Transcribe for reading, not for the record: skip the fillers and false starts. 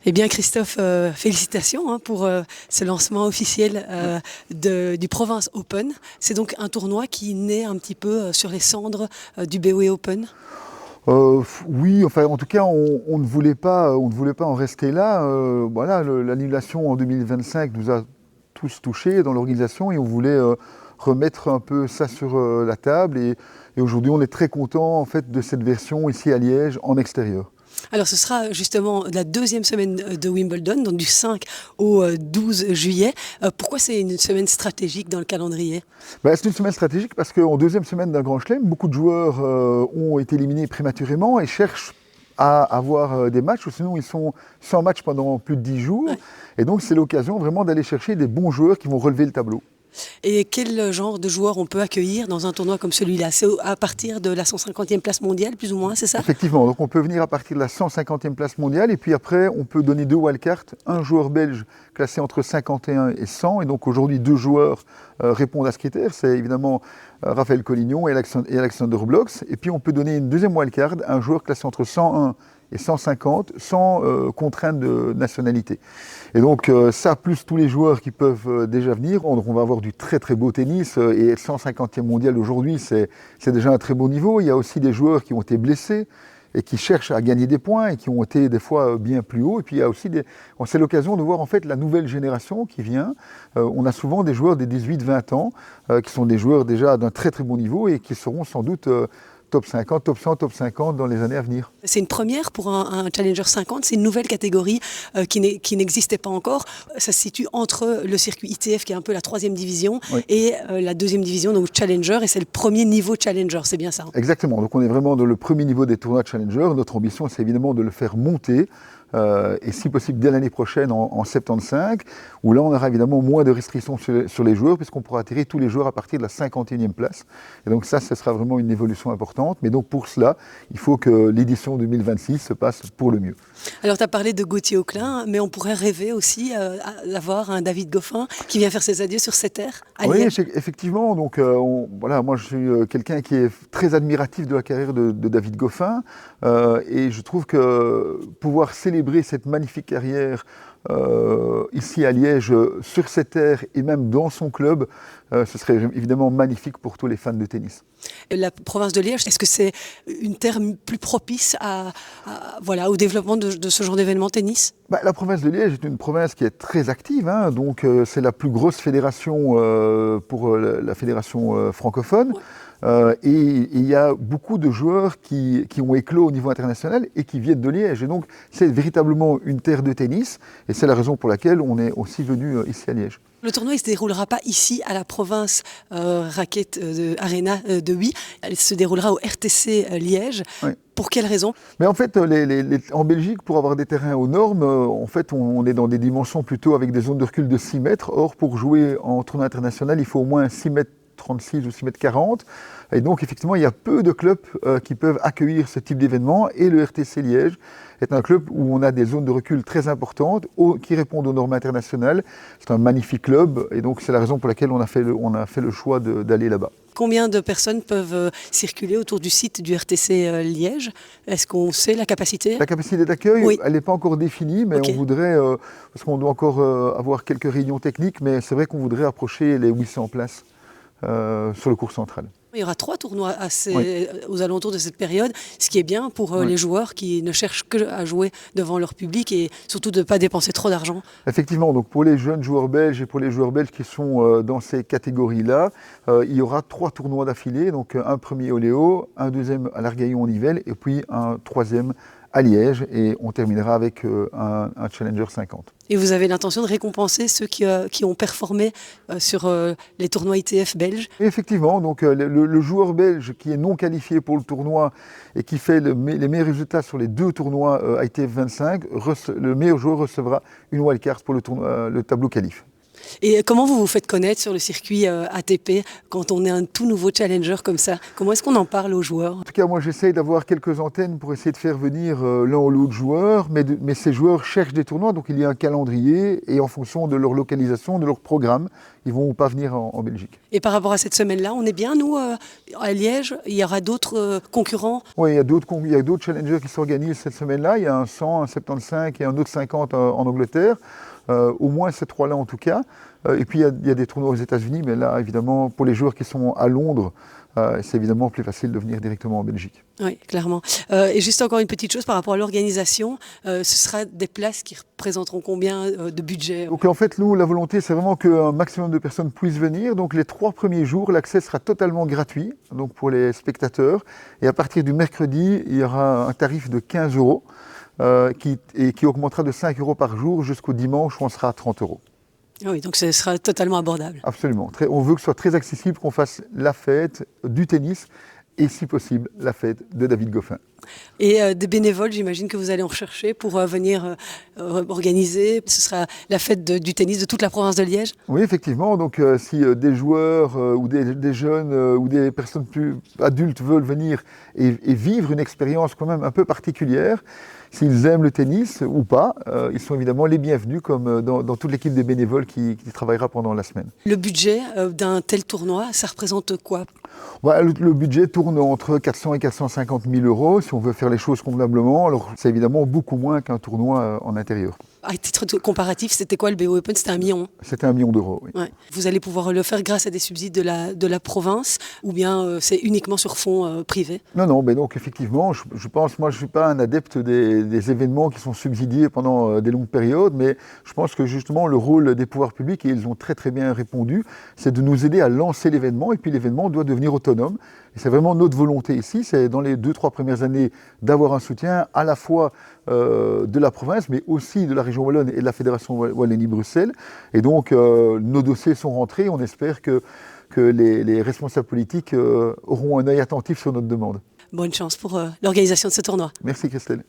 Eh bien Christophe, félicitations pour ce lancement officiel du Provence Open. C'est donc un tournoi qui naît un petit peu sur les cendres du BOE Open. Oui, enfin, en tout cas, on ne voulait pas en rester là. Voilà, l'annulation en 2025 nous a tous touchés dans l'organisation et on voulait remettre un peu ça sur la table. Et aujourd'hui, on est très content en fait de cette version ici à Liège en extérieur. Alors ce sera justement la deuxième semaine de Wimbledon, donc du 5 au 12 juillet. Pourquoi c'est une semaine stratégique dans le calendrier? C'est une semaine stratégique parce qu'en deuxième semaine d'un Grand Chelem, beaucoup de joueurs ont été éliminés prématurément et cherchent à avoir des matchs, ou sinon ils sont sans match pendant plus de 10 jours. Ouais. Et donc c'est l'occasion vraiment d'aller chercher des bons joueurs qui vont relever le tableau. Et quel genre de joueurs on peut accueillir dans un tournoi comme celui-là? C'est à partir de la 150e place mondiale, plus ou moins, c'est ça? Effectivement, donc on peut venir à partir de la 150e place mondiale et puis après on peut donner 2 wildcards, un joueur belge classé entre 51 et 100 et donc aujourd'hui 2 joueurs répondent à ce critère, c'est évidemment Raphaël Collignon et Alexander Blocks et puis on peut donner une deuxième wildcard, un joueur classé entre 101 et 150 sans contrainte de nationalité. Et donc ça, plus tous les joueurs qui peuvent déjà venir, donc on va avoir du très très beau tennis et 150e mondial aujourd'hui, c'est déjà un très beau niveau. Il y a aussi des joueurs qui ont été blessés et qui cherchent à gagner des points et qui ont été des fois bien plus hauts. Et puis il y a aussi c'est l'occasion de voir en fait la nouvelle génération qui vient. On a souvent des joueurs des 18-20 ans qui sont des joueurs déjà d'un très très bon niveau et qui seront sans doute top 50, top 100, top 50 dans les années à venir. C'est une première pour un Challenger 50, c'est une nouvelle catégorie qui n'existait pas encore. Ça se situe entre le circuit ITF, qui est un peu la 3e division, Oui. et la 2e division, donc Challenger, et c'est le premier niveau Challenger, c'est bien ça? Exactement, donc on est vraiment dans le premier niveau des tournois de Challenger. Notre ambition, c'est évidemment de le faire monter. Et si possible dès l'année prochaine en 75, où là on aura évidemment moins de restrictions sur les joueurs, puisqu'on pourra attirer tous les joueurs à partir de la 51e place. Et donc ça, ce sera vraiment une évolution importante. Mais donc pour cela, il faut que l'édition 2026 se passe pour le mieux. Alors tu as parlé de Gauthier Auclin, mais on pourrait rêver aussi d'avoir un David Goffin qui vient faire ses adieux sur cette terre à Oui, Liège. effectivement. Donc, voilà, moi, je suis quelqu'un qui est très admiratif de la carrière de David Goffin. Et je trouve que pouvoir célébrer cette magnifique carrière ici à Liège, sur cette terre et même dans son club, ce serait évidemment magnifique pour tous les fans de tennis. La province de Liège, est-ce que c'est une terre plus propice voilà, au développement de ce genre d'événement tennis? La province de Liège est une province qui est très active, hein, donc c'est la plus grosse fédération pour la fédération francophone. Ouais. Et il y a beaucoup de joueurs qui ont éclos au niveau international et qui viennent de Liège. Et donc c'est véritablement une terre de tennis et c'est la raison pour laquelle on est aussi venu ici à Liège. Le tournoi ne se déroulera pas ici à la province Racket Arena de Huy, il se déroulera au RTC Liège. Oui. Pour quelle raison? Mais en fait, en Belgique, pour avoir des terrains aux normes, en fait, on est dans des dimensions plutôt avec des zones de recul de 6 mètres. Or, pour jouer en tournoi international, il faut au moins 6 mètres 36 ou 6 mètres 40. Et donc, effectivement, il y a peu de clubs qui peuvent accueillir ce type d'événement. Et le RTC Liège est un club où on a des zones de recul très importantes qui répondent aux normes internationales. C'est un magnifique club. Et donc, c'est la raison pour laquelle on a fait le choix d'aller là-bas. Combien de personnes peuvent circuler autour du site du RTC Liège? Est-ce qu'on sait la capacité? La capacité d'accueil, Oui. elle n'est pas encore définie, mais Okay. on voudrait, parce qu'on doit encore avoir quelques réunions techniques, mais c'est vrai qu'on voudrait approcher les 800 places sur le cours central. Il y aura 3 tournois Oui. aux alentours de cette période, ce qui est bien pour Oui. les joueurs qui ne cherchent qu'à jouer devant leur public et surtout de ne pas dépenser trop d'argent. Effectivement, donc pour les jeunes joueurs belges et pour les joueurs belges qui sont dans ces catégories-là, il y aura 3 tournois d'affilée, donc un premier au Léo, un deuxième à l'Argaillon-en-Nivelles et puis un troisième à Liège et on terminera avec un Challenger 50. Et vous avez l'intention de récompenser ceux qui ont performé sur les tournois ITF belges? Et effectivement, donc le joueur belge qui est non qualifié pour le tournoi et qui fait les meilleurs résultats sur les 2 tournois ITF 25, le meilleur joueur recevra une wildcard pour le tableau qualif. Et comment vous vous faites connaître sur le circuit ATP quand on est un tout nouveau challenger comme ça? Comment est-ce qu'on en parle aux joueurs? En tout cas, moi, j'essaye d'avoir quelques antennes pour essayer de faire venir l'un ou l'autre joueur, mais ces joueurs cherchent des tournois, donc il y a un calendrier, et en fonction de leur localisation, de leur programme, ils vont ou pas venir en Belgique. Et par rapport à cette semaine-là, on est bien, nous, à Liège? Il y aura d'autres concurrents? Oui, il y a d'autres challengers qui s'organisent cette semaine-là. Il y a un 100, un 75 et un autre 50 en Angleterre. Au moins ces trois-là en tout cas. Et puis il y a des tournois aux États-Unis, mais là, évidemment, pour les joueurs qui sont à Londres, c'est évidemment plus facile de venir directement en Belgique. Oui, clairement. Et juste encore une petite chose par rapport à l'organisation, ce sera des places qui représenteront combien de budget? Donc en fait, nous, la volonté, c'est vraiment qu'un maximum de personnes puissent venir. Donc les 3 premiers jours, l'accès sera totalement gratuit, donc pour les spectateurs. Et à partir du mercredi, il y aura un tarif de 15 € qui augmentera de 5 € par jour jusqu'au dimanche où on sera à 30 €. Oui, donc ce sera totalement abordable. Absolument. On veut que ce soit très accessible, qu'on fasse la fête du tennis et si possible la fête de David Goffin. Et des bénévoles, j'imagine que vous allez en rechercher pour venir organiser. Ce sera la fête du tennis de toute la province de Liège? Oui, effectivement. Donc si des joueurs ou des jeunes ou des personnes plus adultes veulent venir et vivre une expérience quand même un peu particulière, s'ils aiment le tennis ou pas, ils sont évidemment les bienvenus comme dans toute l'équipe des bénévoles qui travaillera pendant la semaine. Le budget d'un tel tournoi, ça représente quoi? Le budget tourne entre 400 et 450 000 € si on veut faire les choses convenablement. Alors c'est évidemment beaucoup moins qu'un tournoi en intérieur. À titre comparatif, c'était quoi le BO Open? C'était 1 million. C'était 1 million d'euros, oui. Ouais. Vous allez pouvoir le faire grâce à des subsides de la province ou bien c'est uniquement sur fonds privés? Non, mais donc effectivement, je pense, moi je ne suis pas un adepte des événements qui sont subsidiés pendant des longues périodes, mais je pense que justement le rôle des pouvoirs publics, et ils ont très très bien répondu, c'est de nous aider à lancer l'événement, et puis l'événement doit devenir autonome. Et c'est vraiment notre volonté ici, c'est dans les 2-3 premières années d'avoir un soutien à la fois de la province, mais aussi de la région wallonne et de la Fédération Wallonie-Bruxelles. Et donc nos dossiers sont rentrés, on espère que les responsables politiques auront un œil attentif sur notre demande. Bonne chance pour l'organisation de ce tournoi. Merci Christelle.